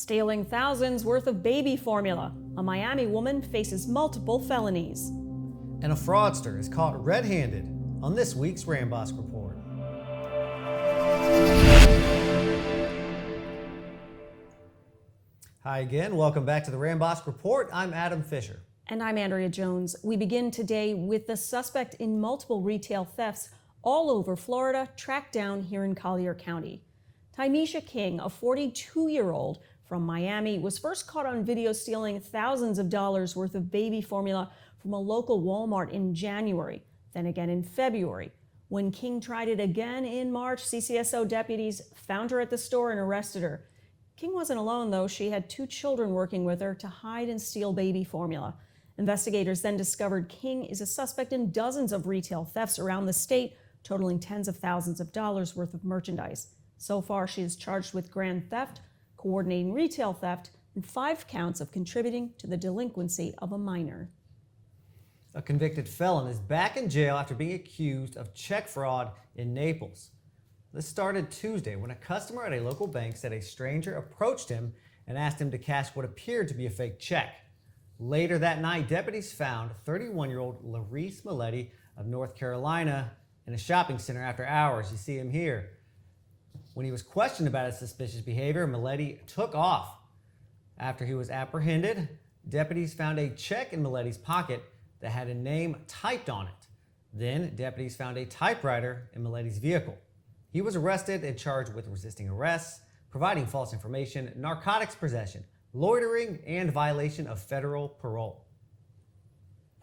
Stealing thousands worth of baby formula. A Miami woman faces multiple felonies. And a fraudster is caught red-handed on this week's Rambosk Report. Hi again, welcome back to the Rambosk Report. I'm Adam Fisher. And I'm Andrea Jones. We begin today with the suspect in multiple retail thefts all over Florida tracked down here in Collier County. Tymisha King, a 42-year-old from Miami, was first caught on video stealing thousands of dollars worth of baby formula from a local Walmart in January, then again in February. When King tried it again in March, CCSO deputies found her at the store and arrested her. King wasn't alone, though. She had two children working with her to hide and steal baby formula. Investigators then discovered King is a suspect in dozens of retail thefts around the state, totaling tens of thousands of dollars worth of merchandise. So far, she is charged with grand theft, coordinating retail theft, and 5 counts of contributing to the delinquency of a minor. A convicted felon is back in jail after being accused of check fraud in Naples. This started Tuesday when a customer at a local bank said a stranger approached him and asked him to cash what appeared to be a fake check. Later that night, deputies found 31-year-old Laurice Milletti of North Carolina in a shopping center after hours. You see him here. When he was questioned about his suspicious behavior, Milletti took off. After he was apprehended, deputies found a check in Milletti's pocket that had a name typed on it. Then, deputies found a typewriter in Milletti's vehicle. He was arrested and charged with resisting arrest, providing false information, narcotics possession, loitering, and violation of federal parole.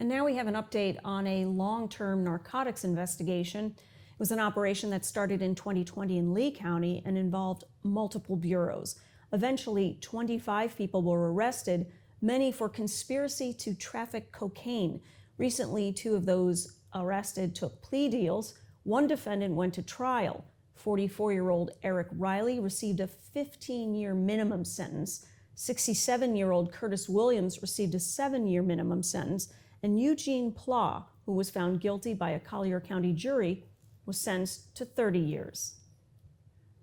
And now we have an update on a long-term narcotics investigation. It was an operation that started in 2020 in Lee County and involved multiple bureaus. Eventually, 25 people were arrested, many for conspiracy to traffic cocaine. Recently, 2 of those arrested took plea deals. One defendant went to trial. 44-year-old Eric Riley received a 15-year minimum sentence. 67-year-old Curtis Williams received a 7-year minimum sentence. And Eugene Pla, who was found guilty by a Collier County jury, was sentenced to 30 years.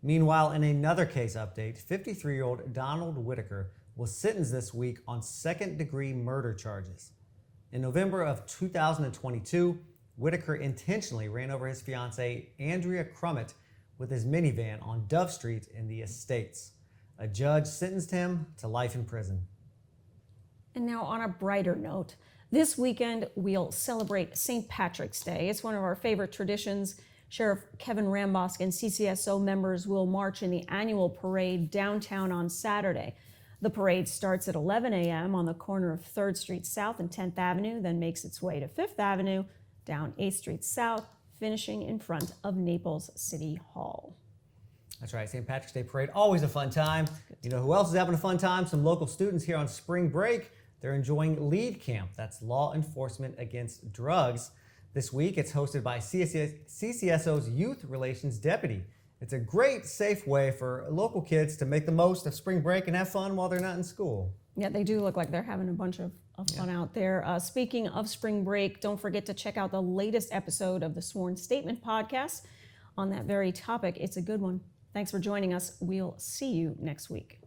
Meanwhile, in another case update, 53-year-old Donald Whitaker was sentenced this week on second-degree murder charges. In November of 2022, Whitaker intentionally ran over his fiancée, Andrea Crummett, with his minivan on Dove Street in the Estates. A judge sentenced him to life in prison. And now on a brighter note, this weekend we'll celebrate St. Patrick's Day. It's one of our favorite traditions. Sheriff Kevin Rambosk and CCSO members will march in the annual parade downtown on Saturday. The parade starts at 11 a.m. on the corner of 3rd Street South and 10th Avenue, then makes its way to 5th Avenue, down 8th Street South, finishing in front of Naples City Hall. That's right, St. Patrick's Day parade, always a fun time. You know who else is having a fun time? Some local students here on spring break. They're enjoying LEAD Camp, that's Law Enforcement Against Drugs. This week, it's hosted by CCSO's Youth Relations Deputy. It's a great, safe way for local kids to make the most of spring break and have fun while they're not in school. Yeah, they do look like they're having a bunch of fun out there. Speaking of spring break, don't forget to check out the latest episode of the Sworn Statement podcast on that very topic. It's a good one. Thanks for joining us. We'll see you next week.